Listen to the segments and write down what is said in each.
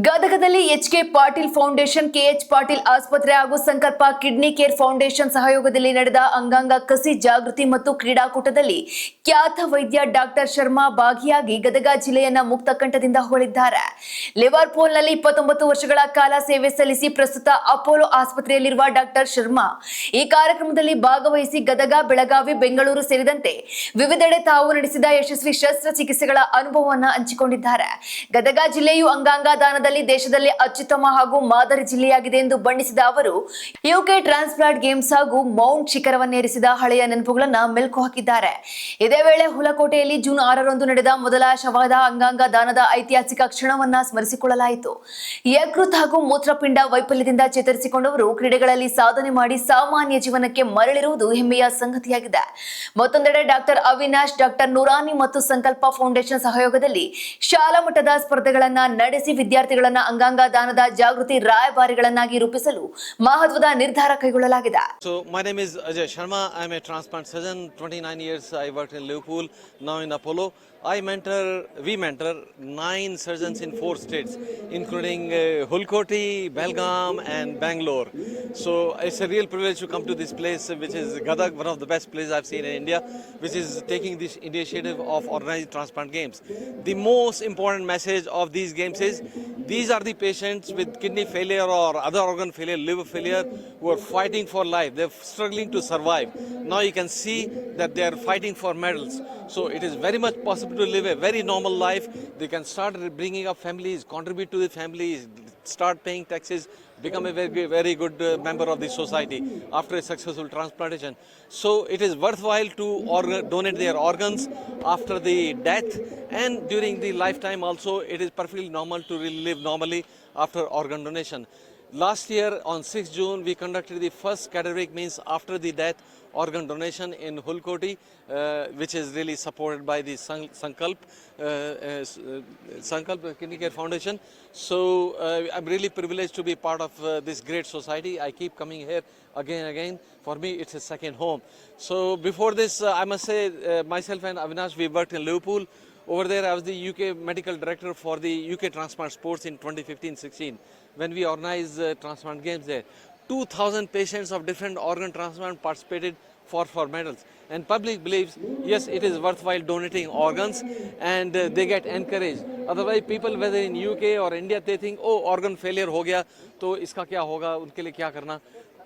ಗದಗದಲ್ಲಿ HK Patil foundation, KH Patil ಆಸ್ಪತ್ರೆ ಹಾಗೂ ಸಂಕಲ್ಪ ಕಿಡ್ನಿ ಕೇರ್ ಫೌಂಡೇಶನ್ ಸಹಯೋಗದಲ್ಲಿ ನಡೆದ ಅಂಗಾಂಗ ಕಸಿ ಜಾಗೃತಿ ಮತ್ತು ಕ್ರೀಡಾಕೂಟದಲ್ಲಿ ಖ್ಯಾತ ವೈದ್ಯ ಡಾಕ್ಟರ್ ಶರ್ಮಾ ಭಾಗಿಯಾಗಿ ಗದಗ ಜಿಲ್ಲೆಯನ್ನ ಮುಕ್ತ ಕಂಠದಿಂದ ಹೊಗಳಿದ್ದಾರೆ. ಲಿವರ್ಪೂಲ್ನಲ್ಲಿ 29 ವರ್ಷಗಳ ಕಾಲ ಸೇವೆ ಸಲ್ಲಿಸಿ ಪ್ರಸ್ತುತ ಅಪೋಲೋ ಆಸ್ಪತ್ರೆಯಲ್ಲಿರುವ ಡಾಕ್ಟರ್ ಶರ್ಮಾ ಈ ಕಾರ್ಯಕ್ರಮದಲ್ಲಿ ಭಾಗವಹಿಸಿ ಗದಗ, ಬೆಳಗಾವಿ, ಬೆಂಗಳೂರು ಸೇರಿದಂತೆ ವಿವಿಧೆಡೆ ತಾವು ನಡೆಸಿದ ಯಶಸ್ವಿ ಶಸ್ತ್ರಚಿಕಿತ್ಸೆಗಳ ಅನುಭವವನ್ನು ಹಂಚಿಕೊಂಡಿದ್ದಾರೆ. ಗದಗ ಜಿಲ್ಲೆಯು ಅಂಗಾಂಗ ದಾನದಲ್ಲಿ ದೇಶದಲ್ಲಿ ಅತ್ಯುತ್ತಮ ಹಾಗೂ ಮಾದರಿ ಜಿಲ್ಲೆಯಾಗಿದೆ ಎಂದು ಬಣ್ಣಿಸಿದ ಅವರು ಯುಕೆ ಟ್ರಾನ್ಸ್ಪ್ಲಾಂಟ್ ಗೇಮ್ಸ್ ಹಾಗೂ ಮೌಂಟ್ ಶಿಖರವನ್ನೇರಿಸಿದ ಹಳೆಯ ನೆನಪುಗಳನ್ನು ಮೆಲುಕು ಹಾಕಿದ್ದಾರೆ. ಇದೇ ವೇಳೆ ಹುಲಕೋಟೆಯಲ್ಲಿ ಜೂನ್ 6ರಂದು ನಡೆದ ಮೊದಲ ಶವದ ಅಂಗಾಂಗ ದಾನದ ಐತಿಹಾಸಿಕ ಕ್ಷಣವನ್ನ ಸ್ಮರಿಸಿಕೊಳ್ಳಲಾಯಿತು. ಯಕೃತ್ ಹಾಗೂ ಮೂತ್ರಪಿಂಡ ವೈಫಲ್ಯದಿಂದ ಚೇತರಿಸಿಕೊಂಡವರು ಕ್ರೀಡೆಗಳಲ್ಲಿ ಸಾಧನೆ ಮಾಡಿ ಸಾಮಾನ್ಯ ಜೀವನಕ್ಕೆ ಮರಳಿರುವುದು ಹೆಮ್ಮೆಯ ಸಂಗತಿಯಾಗಿದೆ. ಮತ್ತೊಂದೆಡೆ ಡಾಕ್ಟರ್ ಅವಿನಾಶ್, ಡಾಕ್ಟರ್ ನೂರಾನಿ ಮತ್ತು ಸಂಕಲ್ಪ ಫೌಂಡೇಶನ್ ಸಹಯೋಗದಲ್ಲಿ ಶಾಲಾ ಮಟ್ಟದ ಸ್ಪರ್ಧೆಗಳನ್ನ ನಡೆಸಿ ವಿದ್ಯಾರ್ಥಿಗಳನ್ನ ಅಂಗಾಂಗ ದಾನದ ಜಾಗೃತಿ ರಾಯಭಾರಿಗಳನ್ನಾಗಿ ರೂಪಿಸಲು ಮಹತ್ವದ ನಿರ್ಧಾರ ಕೈಗೊಳ್ಳಲಾಗಿದೆ. So my name is Ajay Sharma. I am a transplant surgeon. 29 years I worked in Liverpool, now in Apollo. We mentor 9 surgeons in 4 states, including Hulkoti, Belgaum and Bangalore. So it's a real privilege to come to this place, which is Gadag, one of the best places I've seen in India, which is taking this initiative of organized transplant games. The most important message of these games is these are the patients with kidney failure or other organ failure, liver failure, who are fighting for life. They're struggling to survive. Now you can see that they are fighting for medals. So it is very much possible to live a very normal life. They can start bringing up families, contribute to the families, start paying taxes, become a very good member of the society after a successful transplantation. So it is worthwhile to donate their organs after the death, and during the lifetime also it is perfectly normal to live normally after organ donation. Last year on 6th June we conducted the first cadaveric means after the death organ donation in Hulkoti, which is really supported by the Sankalp Kidney Care Foundation. So I'm really privileged to be part of this great society. I keep coming here again and again. For me it's a second home. So before this I must say myself and Avinash, we worked in Liverpool. Over there I was the UK medical director for the UK transplant sports in 2015-16 when we organized transplant games there. 2,000 patients of different organ transplant participated for medals, and public believes yes, it is worthwhile donating organs, and they get encouraged. Otherwise people whether in UK or India they think oh organ failure ho gaya to iska kya hoga, unke liye kya karna.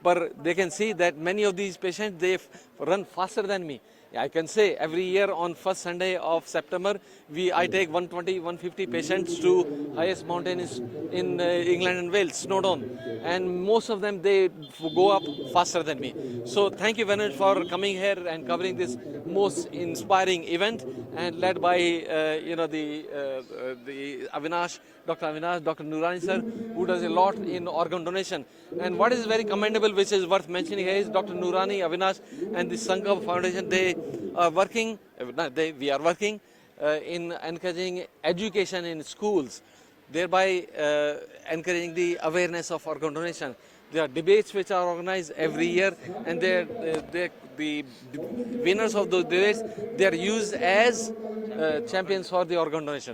But they can see that many of these patients they run faster than me. I can say every year on first Sunday of September I take 120-150 patients to highest mountain in England and Wales, Snowdon, and most of them they go up faster than me. So thank you very much for coming here and covering this most inspiring event, and led by the Avinash, Dr. Avinash, Dr. Nurani sir, who does a lot in organ donation. And what is very commendable, which is worth mentioning here, is Dr. Nurani, Avinash and the Sankalp Foundation. We are working in encouraging education in schools, thereby encouraging the awareness of organ donation. There are debates which are organized every year, and the winners of those debates they are used as champions for the organ donation.